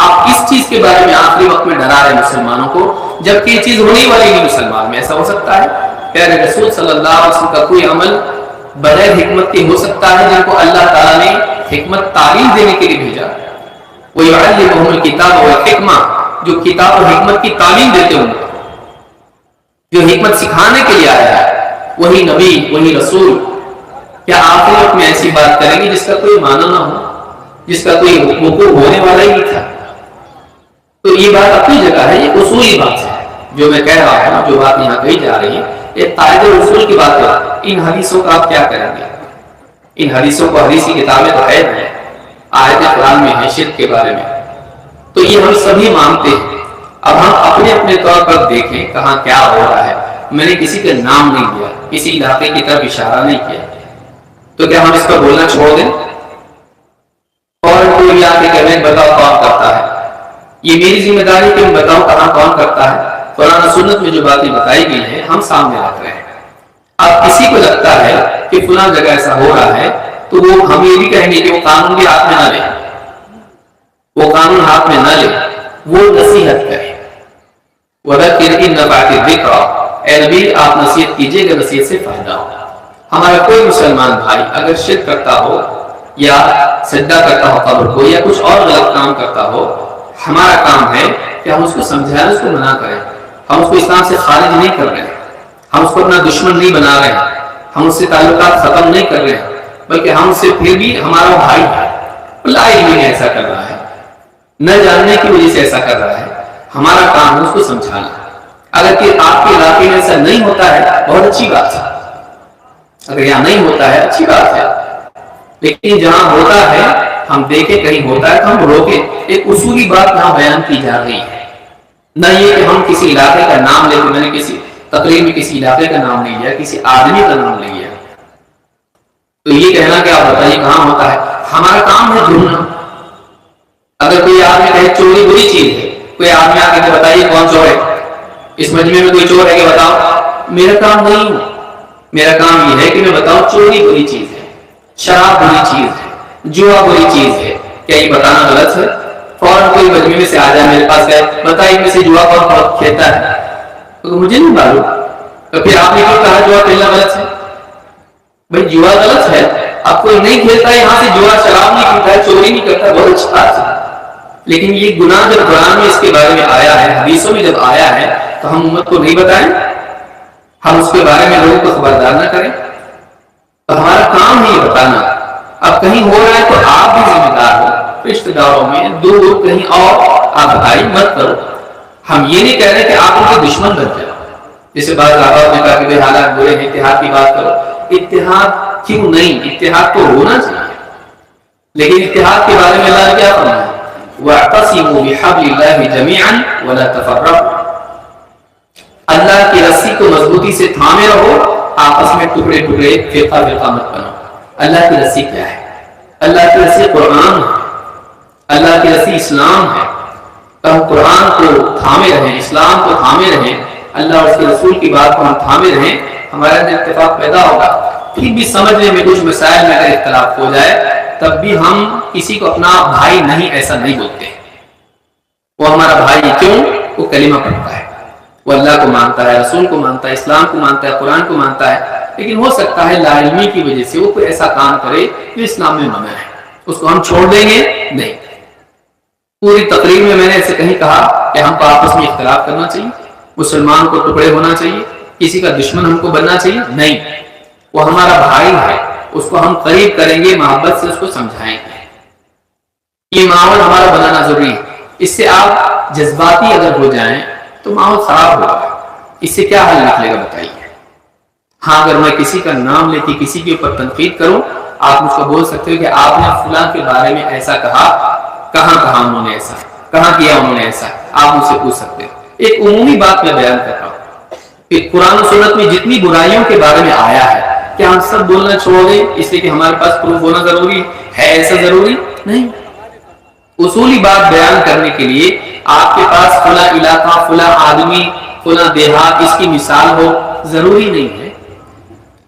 آپ کس چیز کے بارے میں آخری وقت میں ڈرا رہے ہیں مسلمانوں کو، جبکہ یہ چیز ہونے والی نہیں مسلمان میں؟ ایسا ہو سکتا ہے؟ پیارے رسول صلی اللہ علیہ وسلم کا کوئی عمل بغیر حکمت کے ہو سکتا ہے جن کو اللہ تعالیٰ نے حکمت تعلیم دینے کے لیے بھیجا؟ وَيُعَلِّمُهُمُ الْكِتَابَ وَالْحِکْمَةَ، جو کتاب اور حکمت کی تعلیم دیتے ہوں، جو حکمت سکھانے کے لیے آیا ہے، وہی نبی، وہی رسول، کیا آخری وقت میں ایسی بات کریں گے جس کا کوئی معنی نہ ہو، جس کا کوئی وقوع ہونے والا ہی نہیں تھا؟ تو یہ بات اپنی جگہ ہے، یہ اصولی بات ہے جو میں کہہ رہا ہوں، جو بات یہاں کہی جا رہی ہے، یہ قاعدہ اصول کی بات ہے۔ ان حدیثوں کا آپ کیا کریں گے؟ ان حدیثوں کو حدیثی کتابیں تو ہے نہیں، آیت قرآن میں ہے شرک کے بارے میں، تو یہ ہم سبھی مانتے ہیں۔ اب ہم اپنے اپنے طور پر دیکھیں کہاں کیا ہو رہا ہے۔ میں نے کسی کا نام نہیں لیا، کسی علاقے کی طرف اشارہ نہیں کیا، تو کیا ہم اس پر بولنا چھوڑ دیں؟ اور کوئی علاقے کا میں بتاؤ کون کرتا ہے، یہ میری ذمہ داری کہ میں بتاؤں کہاں کون کرتا ہے؟ قرآن و سنت میں جو باتیں بتائی گئی ہیں ہم سامنے رکھ رہے ہیں۔ اب کسی کو لگتا ہے کہ فلاں جگہ ایسا ہو رہا ہے تو وہ ہم یہ بھی کہیں گے کہ وہ قانون بھی ہاتھ میں نہ لے، وہ قانون ہاتھ میں نہ لے، وہ نصیحت کرے۔ وَذَكِّرْ إِن نَفَعَتِ الذِّكْرَىٰ، اے نبی آپ نصیحت کیجئے کہ نصیحت سے فائدہ ہو۔ ہمارا کوئی مسلمان بھائی اگر شرک کرتا ہو یا سجدہ کرتا ہو قبر کو یا کچھ اور غلط کام کرتا ہو، ہمارا کام ہے کہ ہم اس کو سمجھائیں، اس کو منع کریں۔ ہم اس کو اسلام سے خارج نہیں کر رہے ہیں، ہم اس کو اپنا دشمن نہیں بنا رہے ہیں، ہم اس سے تعلقات ختم نہیں کر رہے ہیں، بلکہ ہم سے پھر بھی ہمارا بھائی ہے، لا علم میں ایسا کر رہا ہے، نہ جاننے کی وجہ سے ایسا کر رہا ہے، ہمارا کام ہے اس کو سمجھانا۔ اگر کہ آپ کے علاقے میں ایسا نہیں ہوتا ہے بہت اچھی بات ہے، اگر یہاں نہیں ہوتا ہے اچھی بات ہے، لیکن جہاں ہوتا ہے ہم دیکھیں کہیں ہوتا ہے تو ہم روکیں۔ ایک اصولی بات یہاں بیان کی جا رہی ہے، نہ یہ کہ ہم کسی علاقے کا نام لے کے، میں نے کسی تقریر میں کسی علاقے کا نام نہیں لیا، کسی آدمی کا نام نہیں لیا، تو یہ کہنا کہ آپ بتائیے کہاں ہوتا ہے؟ ہمارا کام ہے ڈھونڈنا۔ اگر کوئی آدمی کہے چوری بری چیز ہے، کوئی آدمی آ کے بتائیے کون چور ہے، اس مجمع میں کوئی چور ہے کہ بتاؤ، میرا کام نہیں ہے، میرا کام یہ ہے کہ میں بتاؤں چوری بری چیز ہے، شراب بری چیز ہے، جوا بری چیز ہے، کیا یہ بتانا غلط ہے؟ فوراً کوئی مجمع میں سے آ جائے میرے پاس کہے بتائیے میں سے جوا کون بہت کھیلتا ہے، تو مجھے نہیں معلوم، تو پھر آپ نے کیوں کہا جوا کھیلنا غلط ہے؟ بھائی جوا غلط ہے، اب کوئی نہیں کھیلتا یہاں سے جوا، شراب نہیں پیتا ہے، چوری نہیں کرتا، بہت اچھی بات ہے، لیکن یہ گناہ جب قرآن میں اس کے بارے میں آیا ہے، حدیثوں میں جب آیا ہے، تو ہم امت کو نہیں بتائیں، ہم اس کے بارے میں لوگوں کو خبردار نہ کریں؟ تو ہمارا کام ہی بتانا۔ اب کہیں ہو رہا ہے تو آپ بھی ذمہ دار ہو، رشتہ داروں میں دور کہیں اور آپ بتائی مت کرو۔ ہم یہ نہیں کہہ رہے کہ آپ ان کے دشمن بن جائیں، جیسے بعض آباد نے کہا کہ بھائی حالات برے ہیں، اتحاد کی بات کرو۔ اتحاد کیوں نہیں؟ اتحاد تو ہونا چاہیے، لیکن اتحاد کے بارے میں اللہ نے کیا فرمایا؟ وَاعْتَصِمُوا بِحَبْلِ اللَّهِ جَمِيعًا وَلَا تَفَرَّقُوا، اللہ کی رسی کو مضبوطی سے تھامے رہو، آپس میں ٹکڑے ٹکڑے فرقہ فرقہ مت بنو۔ اللہ کی رسی کیا ہے؟ اللہ کی رسی قرآن ہے، اللہ کی رسی اسلام ہے، تو ہم قرآن کو تھامے رہیں، اسلام کو تھامے رہیں، اللہ اور اس کے رسول کی بات کو ہم تھامے رہیں، ہمارے اندر اتفاق پیدا ہوگا۔ پھر بھی سمجھنے میں کچھ مسائل میں اگر اختلاف ہو جائے تب بھی ہم کسی کو اپنا بھائی نہیں ایسا نہیں بولتے، وہ ہمارا بھائی کیوں؟ وہ کلمہ پڑھتا ہے، وہ اللہ کو مانتا ہے، رسول کو مانتا ہے، اسلام کو مانتا ہے، قرآن کو مانتا ہے، لیکن ہو سکتا ہے لا علمی کی وجہ سے وہ کوئی ایسا کام کرے جو اسلام میں منع ہے، اس کو ہم چھوڑ دیں گے؟ نہیں۔ پوری تقریر میں نے ایسے کہیں کہا کہ ہم کو آپس میں اختلاف کرنا چاہیے، مسلمان کو ٹکڑے ہونا چاہیے، کسی کا دشمن ہم کو بننا چاہیے؟ نہیں، وہ ہمارا بھائی ہے، اس کو ہم قریب کریں گے، محبت سے اس کو سمجھائیں گے۔ یہ ماحول ہمارا بنانا ضروری ہے، اس سے آپ جذباتی اگر ہو جائیں تو ماحول خراب ہوگا، اس سے کیا حل نکلے گا بتائیے؟ ہاں اگر میں کسی کا نام لے کے کسی کے اوپر تنقید کروں، آپ مجھ کو بول سکتے ہو کہ آپ نے فلاں کے بارے میں ایسا کہا، کہاں کہا انہوں نے ایسا، کہاں کیا انہوں نے ایسا، آپ مجھ سے پوچھ سکتے ہو۔ ایک عمومی بات میں بیان کر رہا ہوں کہ قرآن و سنت میں جتنی برائیوں کے بارے میں آیا ہے، کیا ہم سب بولنا چھوڑ دیں اس لیے کہ ہمارے پاس پروف ہونا ضروری ہے؟ ایسا ضروری نہیں۔ اصولی بات بیان کرنے کے لیے آپ کے پاس فلاں علاقہ، فلاں آدمی، فلاں دیہات، اس کی مثال ہو ضروری نہیں ہے۔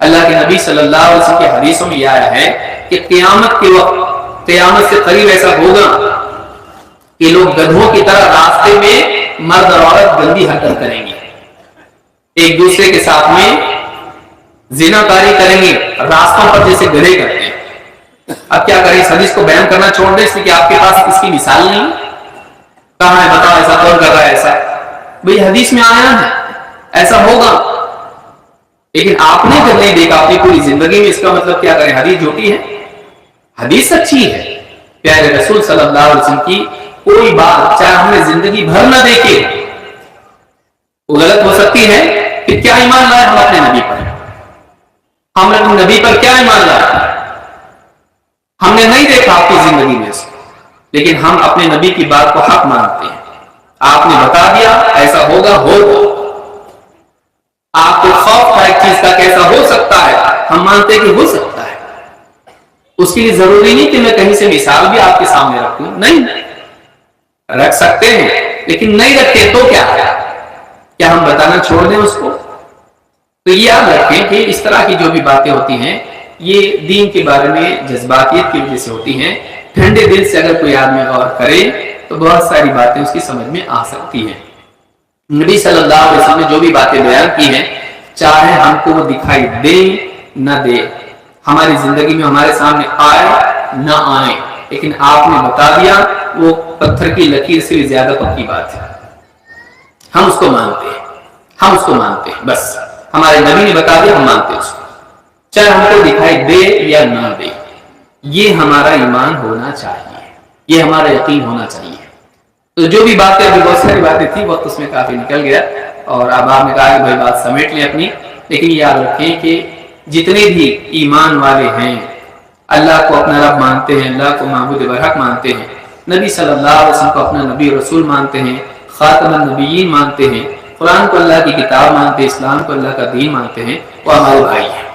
اللہ کے نبی صلی اللہ علیہ وسلم کے حدیثوں میں یہ آیا ہے کہ قیامت کے وقت، قیامت سے قریب ایسا ہوگا کہ لوگ گدھوں کی طرح راستے میں مرد اور عورت گندی حرکت کریں گے، ایک دوسرے کے ساتھ میں زنا کاری کریں گے راستوں پر جیسے گدھے کرتے ہیں۔ اب کیا کریں، اس حدیث کو بیان کرنا چھوڑ دیں اس لیے کہ آپ کے پاس اس کی مثال نہیں، کہاں ہے بتاؤ ایسا کون کر رہا ہے ایسا؟ بھئی حدیث میں آیا ہے ایسا ہوگا، لیکن آپ نے جب نہیں دیکھا اپنی پوری زندگی میں، اس کا مطلب کیا کریں، حدیث جھوٹی ہے؟ حدیث سچی ہے۔ پیارے رسول صلی اللہ علیہ وسلم کی کوئی بات چاہے ہم نے زندگی بھر نہ دیکھے وہ غلط ہو سکتی ہے کہ کیا ایمان لائے ہم اپنے نبی پر، ہم اپنے نبی پر کیا ایمان لائے، ہم نے نہیں دیکھا آپ کی زندگی میں سے، لیکن ہم اپنے نبی کی بات کو حق مانتے ہیں۔ آپ نے بتا دیا ایسا ہوگا، ہوگا۔ آپ کو خوف تھا ایک چیز کا کیسا ہو سکتا ہے، ہم مانتے کہ ہو سکتا ہے۔ اس کے لیے ضروری نہیں کہ میں کہیں سے مثال بھی آپ کے سامنے رکھوں، نہیں، رکھ سکتے ہیں لیکن نہیں رکھتے تو کیا ہم بتانا چھوڑ دیں اس کو؟ تو یہ یاد رکھیں کہ اس طرح کی جو بھی باتیں ہوتی ہیں یہ دین کے بارے میں جذباتیت کی وجہ سے ہوتی ہیں۔ ٹھنڈے دل سے اگر کوئی آدمی غور کرے تو بہت ساری باتیں اس کی سمجھ میں آ سکتی ہیں۔ نبی صلی اللہ علیہ وسلم نے جو بھی باتیں بیان کی ہیں، چاہے ہم کو وہ دکھائی دے نہ دے، ہماری زندگی میں ہمارے سامنے آئے نہ آئے، لیکن آپ نے بتا دیا، وہ پتھر کی لکیر سے بھی زیادہ پکی بات ہے، ہم اس کو مانتے ہیں، ہم اس کو مانتے ہیں، بس ہمارے نبی نے بتا دیا، ہم مانتے ہیں اس کو، چاہے ہم کو دکھائی دے یا نہ دے۔ یہ ہمارا ایمان ہونا چاہیے، یہ ہمارا یقین ہونا چاہیے۔ تو جو بھی باتیں، ابھی بہت ساری باتیں تھی، وقت اس میں کافی نکل گیا، اور اب آپ نے کہا کہ بھائی بات سمیٹ لیں اپنی، لیکن یاد رکھیں کہ جتنے بھی ایمان والے ہیں، اللہ کو اپنا رب مانتے ہیں، اللہ کو معبود برحق مانتے ہیں، نبی صلی اللہ علیہ وسلم کو اپنا نبی اور رسول مانتے ہیں، خاتم النبیین مانتے ہیں، قرآن کو اللہ کی کتاب مانتے ہیں، اسلام کو اللہ کا دین مانتے ہیں، وہ ہمارے بھائی ہیں،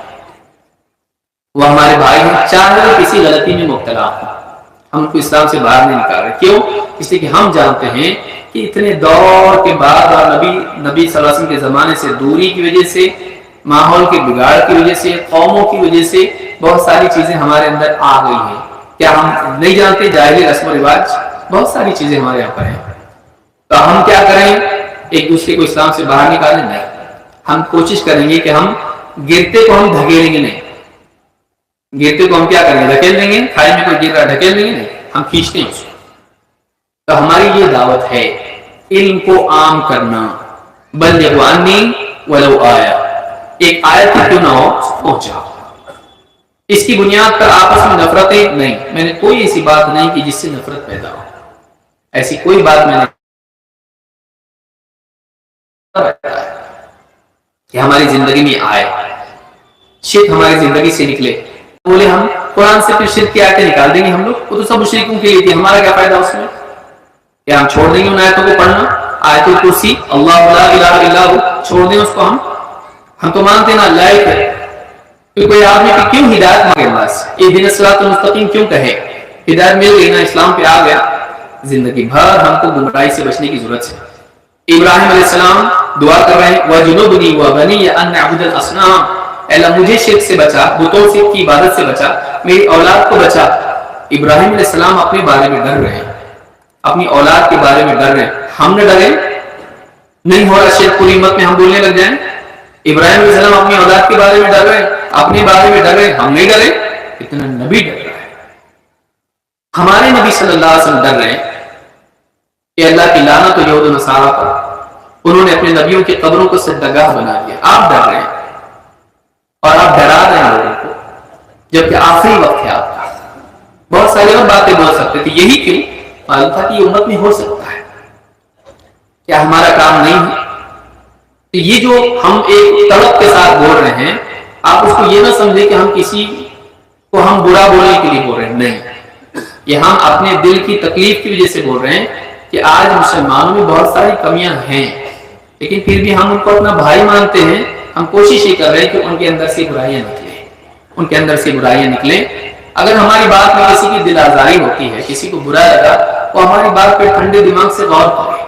وہ ہمارے بھائی ہیں، چاہے وہ کسی غلطی میں مبتلا ہوں، ہم ان کو اسلام سے باہر نہیں نکال رہے۔ کیوں؟ اس لیے کہ ہم جانتے ہیں کہ اتنے دور کے بعد اور نبی صلی اللہ علیہ وسلم کے زمانے سے دوری کی وجہ سے، ماحول کے بگاڑ کی وجہ سے، قوموں کی وجہ سے بہت ساری چیزیں ہمارے اندر آ گئی ہیں۔ کیا ہم نہیں جانتے؟ جاہلی رسم و رواج بہت ساری چیزیں ہمارے یہاں پر ہیں، تو ہم کیا کریں؟ ایک دوسرے کو اسلام سے باہر نکالیں؟ نہیں، ہم کوشش کریں گے کہ ہم گرتے کو ہم دھکیلیں گے نہیں، گرتے کو ہم کیا کریں گے؟ دھکیل دیں گے، کھائی میں کوئی گر رہا ڈھکیل دیں گے نہیں، ہم کھینچتے ہیں اس کو۔ تو ہماری یہ دعوت ہے علم کو عام کرنا، بلغوا عنی ولو آیا، ایک آیت ہی کیوں نہ ہو پہنچاؤ۔ اس کی بنیاد پر آپس میں نفرتیں نہیں، میں نے کوئی ایسی بات نہیں کی جس سے نفرت پیدا ہو، ایسی کوئی بات میں نے کہ ہماری زندگی میں آئے، شرک ہماری زندگی سے نکلے، بولے ہم قرآن سے پھر شرک کی آیتیں نکال دیں گے ہم لوگ، وہ تو سب مشرکوں کے لیے تھی، ہمارا کیا فائدہ اس میں؟ کیا ہم چھوڑ دیں گے ان آیتوں کو پڑھنا؟ آیت الکرسی، اللہ لا الہ الا ہو، چھوڑ دیں اس کو؟ ہم تو مانتے نا اللہ ایک ہے، کہ کوئی آدمی کی کیوں ہدایت مانگے اللہ سے؟ اہدنا الصراط المستقیم کیوں کہے؟ ہدایت مل گئی نا، اسلام پہ آ گیا، زندگی بھر ہم کو گمراہی سے بچنے کی ضرورت ہے۔ ابراہیم علیہ السلام دعا کر رہے ہیں وَجُنُوبْنِي وَبَنِيَّ أَن نَعْبُدَ الْأَصْنَامَ، اے اللہ مجھے شرک سے بچا، بتوں سے کی عبادت سے بچا، میری اولاد کو بچا۔ ابراہیم علیہ السلام اپنے بارے میں ڈر رہے ہیں، اپنی اولاد کے بارے میں ڈر رہے ہیں، ہم نے ڈرے؟ نہیں ہو رہا شرک پوری امت میں، ہم بولنے لگ جائیں ابراہیم علیہ السلام اپنی اولاد کے بارے میں ڈر رہے ہیں، اپنے بارے میں ڈر رہے ہیں، ہم نہیں ڈرے؟ اتنا نبی ڈر رہا ہے، ہمارے نبی صلی اللہ علیہ وسلم ڈر رہے ہیں کہ اللہ کی لعنت و یہود و نصارہ پر، انہوں نے اپنے نبیوں کی قبروں کو سجدہ بنا دیا، آپ ڈر رہے ہیں اور آپ ڈرا رہے ہیں لوگوں کو، جبکہ آخری وقت ہے آپ کا۔ بہت ساری اور باتیں بول سکتے تھے، یہی کیوں؟ معلوم تھا کہ یہ امت میں ہو سکتا ہے، کیا ہمارا کام نہیں ہے؟ تو یہ جو ہم ایک تڑپ کے ساتھ بول رہے ہیں، آپ اس کو یہ نہ سمجھیں کہ ہم کسی کو ہم برا بولنے کے لیے بول رہے ہیں، نہیں، یہ ہم اپنے دل کی تکلیف کی وجہ سے بول رہے ہیں کہ آج مسلمانوں میں بہت ساری کمیاں ہیں، لیکن پھر بھی ہم ان کو اپنا بھائی مانتے ہیں، ہم کوشش یہ کر رہے ہیں کہ ان کے اندر سے برائیاں نکلیں، ان کے اندر سے برائیاں نکلیں۔ اگر ہماری بات میں کسی کی دل آزاری ہوتی ہے، کسی کو برا لگا، وہ ہماری بات پہ ٹھنڈے دماغ سے غور کرے،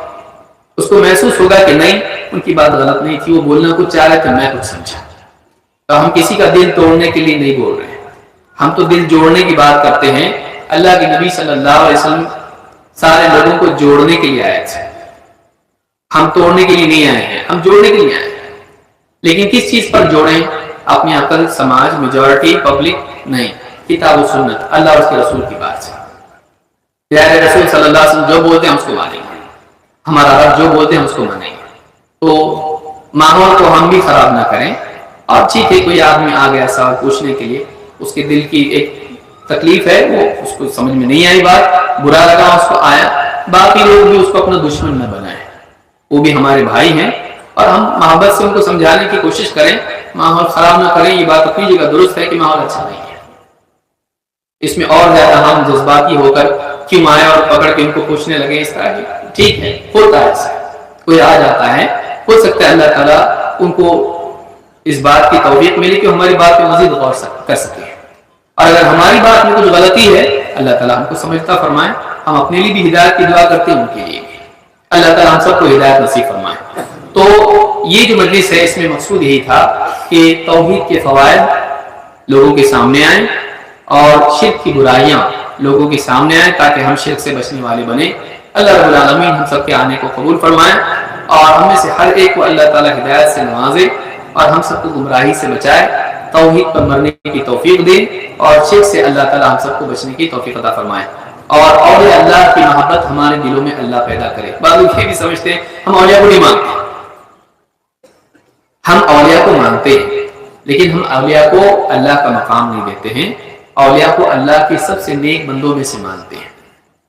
اس کو محسوس ہوگا کہ نہیں ان کی بات غلط نہیں تھی، وہ بولنا کچھ چاہ رہے تھے، میں کچھ سمجھا۔ تو ہم کسی کا دل توڑنے کے لیے نہیں بول رہے ہیں، ہم تو دل جوڑنے کی بات کرتے ہیں۔ اللہ کے نبی صلی اللہ علیہ وسلم سارے لوگوں کو جوڑنے کے لیے آئے تھے. ہم توڑنے کے لیے نہیں آئے ہیں, ہم جوڑنے کے لیے آئے ہیں. لیکن کس چیز پر جوڑیں؟ اپنی عقل, سماج, میجورٹی, پبلک نہیں, کتاب و سنت, اللہ اور اس کے رسول کی بات سے. پیارے رسول صلی اللہ علیہ وسلم جو بولتے ہیں ہم اس کو مانیں گے, ہمارا رب جو بولتے ہیں ہم اس کو مانیں گے. تو ماحول کو ہم بھی خراب نہ کریں. اور ٹھیک ہے, کوئی آدمی آ گیا سوال پوچھنے کے لیے, اس کے دل کی ایک تکلیف ہے, وہ اس کو سمجھ میں نہیں آئی بات, برا لگا اس کو آیا, باقی لوگ بھی اس کو اپنا دشمن نہ بنائیں, وہ بھی ہمارے بھائی ہیں, اور ہم محبت سے ان کو سمجھانے کی کوشش کریں, ماحول خراب نہ کریں. یہ بات اپنی جگہ درست ہے کہ ماحول اچھا نہیں ہے, اس میں اور زیادہ ہم جذباتی ہو کر کیوں آئے اور پکڑ کے ان کو پوچھنے لگے اس طرح کی. ٹھیک ہے, ہوتا ہے ایسا, کوئی آ جاتا ہے, ہو سکتا ہے اللہ تعالیٰ ان کو اس بات کی توفیق ملی کہ ہماری بات پہ مزید غور کر سکے, اور اگر ہماری بات میں کچھ غلطی ہے اللہ تعالیٰ ہم کو سمجھتا فرمائے. ہم اپنے لیے بھی ہدایت کی دعا کرتے ہیں, ان کے لیے بھی اللہ تعالیٰ ہم سب کو ہدایت نصیب فرمائے. تو یہ جو مجلس ہے اس میں مقصود یہی تھا کہ توحید کے فوائد لوگوں کے سامنے آئیں اور شرک کی برائیاں لوگوں کے سامنے آئیں, تاکہ ہم شرک سے بچنے والے بنیں. اللہ رب العالمین ہم سب کے آنے کو قبول فرمائے, اور ہم میں سے ہر ایک کو اللہ تعالیٰ ہدایت سے نوازے, اور ہم سب کو گمراہی سے بچائے, توحید پر مرنے کی توفیق دے, اور شرک سے اللہ تعالیٰ ہم سب کو بچنے کی توفیق عطا فرمائے. اور اولیاء اللہ کی محبت ہمارے دلوں میں اللہ پیدا کرے. بعض لوگ یہ بھی سمجھتے ہیں ہم اولیاء کو نہیں مانتے. ہم اولیاء کو مانتے ہیں, لیکن ہم اولیاء کو اللہ کا مقام نہیں دیتے ہیں. اولیاء کو اللہ کے سب سے نیک بندوں میں سے مانتے ہیں,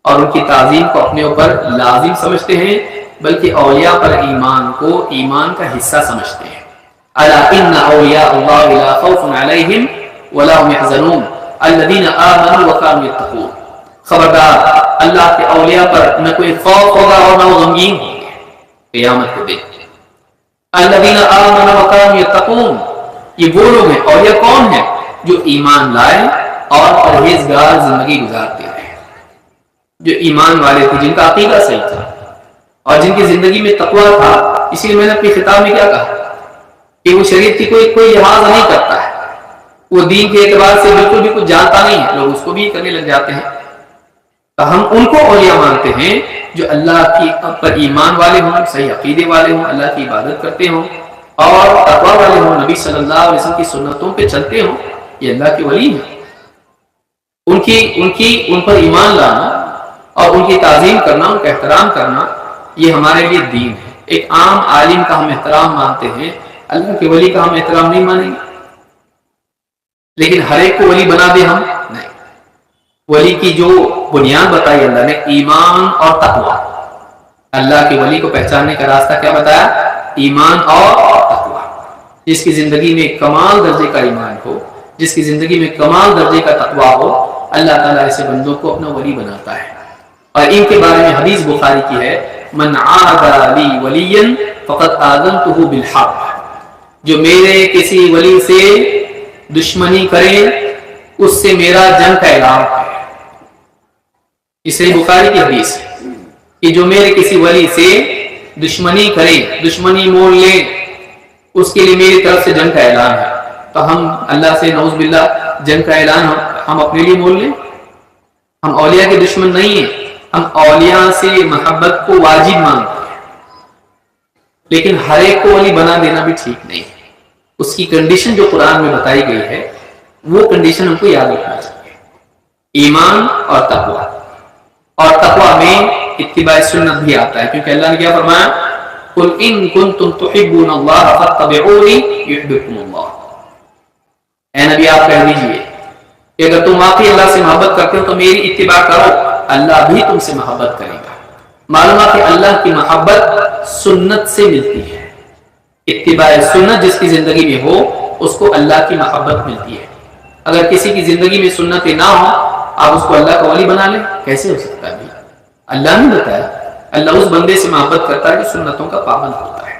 اور ان کی تعظیم کو اپنے اوپر لازم سمجھتے ہیں, بلکہ اولیاء پر ایمان کو ایمان کا حصہ سمجھتے ہیں. الا ان اولیاء اللہ لا خوف علیہم ولا هم يحزنون الذين آمنوا وكانوا يتقون. خبردار, اللہ کے اولیاء پر نہ کوئی خوف ہوگا اور نہ وہ غمگین ہوں گے قیامت کے دن. الذين آمنوا وكانوا يتقون, یہ وہ لوگ ہیں, اولیاء کون ہیں؟ جو ایمان لائے اور پرہیزگار زندگی گزارتے رہے, جو ایمان والے تھے, جن کا عقیدہ صحیح تھا اور جن کی زندگی میں تقوی تھا. اسی لیے میں نے اپنی خطاب میں کیا کہا کہ وہ شریعت کی کوئی لحاظ نہیں کرتا ہے, وہ دین کے اعتبار سے بالکل بھی کچھ جانتا نہیں ہے, لوگ اس کو بھی کرنے لگ جاتے ہیں. تو ہم ان کو اولیاء مانتے ہیں جو اللہ کی پر ایمان والے ہوں, صحیح عقیدے والے ہوں, اللہ کی عبادت کرتے ہوں اور تقوی والے ہوں, نبی صلی اللہ علیہ وسلم کی سنتوں پہ چلتے ہوں. یہ اللہ کے ولی ہیں. ان پر ایمان لانا اور ان کی تعظیم کرنا, ان کا احترام کرنا, یہ ہمارے لیے دین ہے. ایک عام عالم کا ہم احترام مانتے ہیں, اللہ کے ولی کا ہم احترام نہیں مانیں گے. لیکن ہر ایک کو ولی بنا دے ہم نہیں. ولی کی جو بنیاد بتائی اللہ نے, ایمان اور تقوی. اللہ کے ولی کو پہچاننے کا راستہ کیا بتایا؟ ایمان اور تقوی. جس کی زندگی میں کمال درجے کا ایمان ہو, جس کی زندگی میں کمال درجے کا تقوی ہو, اللہ تعالیٰ ایسے بندوں کو اپنا ولی بناتا ہے. اور ان کے بارے میں حدیث بخاری کی ہے, من عاد لی ولیا فقد آذنتہ بالحرب. جو میرے کسی ولی سے دشمنی کرے اس سے میرا جنگ کا اعلان ہے. اس صحیح بخاری کی حدیث ہے کہ جو میرے کسی ولی سے دشمنی کرے, دشمنی مول لے, اس کے لیے میری طرف سے جنگ کا اعلان ہے. تو ہم اللہ سے نعوذ باللہ جنگ کا اعلان ہم اپنے لیے مول لیں؟ ہم اولیاء کے دشمن نہیں ہیں, ہم اولیاء سے محبت کو واجب مانتے ہیں, لیکن ہر ایک کو ولی بنا دینا بھی ٹھیک نہیں ہے. اس کی کنڈیشن جو قرآن میں بتائی گئی ہے وہ کنڈیشن ہم کو یاد رکھنا چاہیے, ایمان اور تقوی. اور تقوی میں اتباع سنت بھی آتا ہے, کیونکہ اللہ نے کیا فرمایا, قل ان کنتم تحبون اللہ فاتبعونی یحببکم اللہ. اے نبی آپ کہہ دیجئے کہ اگر تم واقعی اللہ سے محبت کرتے ہو تو میری اتباع کرو, اللہ بھی تم سے محبت کرے گا. معلوم ہے کہ اللہ کی محبت سنت سے ملتی ہے. اتباع سنت جس کی زندگی میں ہو اس کو اللہ کی محبت ملتی ہے. اگر کسی کی زندگی میں سنتیں نہ ہو, آپ اس کو اللہ کا ولی بنا لیں, کیسے ہو سکتا ہے؟ اللہ نے بتایا, اللہ اس بندے سے محبت کرتا ہے جو سنتوں کا پابند ہوتا ہے.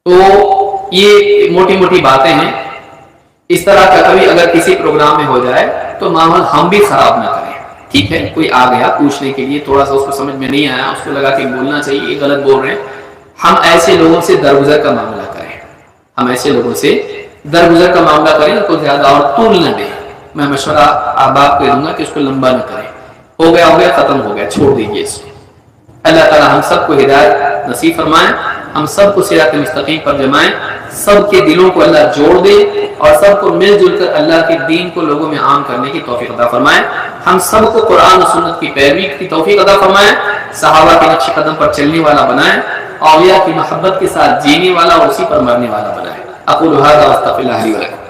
تو یہ موٹی موٹی باتیں ہیں. اس طرح کا کبھی اگر کسی پروگرام میں ہو جائے تو ماحول ہم بھی خراب نہ کریں. ٹھیک ہے, کوئی آ گیا پوچھنے کے لیے, تھوڑا سا اس کو سمجھ میں نہیں آیا, اس کو لگا کہ بولنا چاہیے, یہ غلط بول رہے ہیں, ہم ایسے لوگوں سے درگزر کا معاملہ کریں. ہم ایسے لوگوں سے درگزر کا معاملہ کریں, اس کو زیادہ اور طول نہ دیں. میں مشورہ احباب کو دوں گا کہ اس کو لمبا نہ کریں. ہو گیا ختم ہو گیا، چھوڑ دیجیے اس کو۔ اللہ تعالی ہم سب کو ہدایت نصیب فرمائے، ہم سب کو صراط مستقیم پر جمائیں، سب کے دلوں کو اللہ جوڑ دے اور سب کو مل جل کر اللہ کے دین کو لوگوں میں عام کرنے کی توفیق عطا فرمائے، ہم سب کو قرآن و سنت کی پیروی کی توفیق عطا فرمائے، صحابہ کے نقش قدم پر چلنے والا بنائے، اولیاء کی محبت کے ساتھ جینے والا اور اسی پر مرنے والا بنائے۔ اقول هذا واستغفر الله لي ولكم۔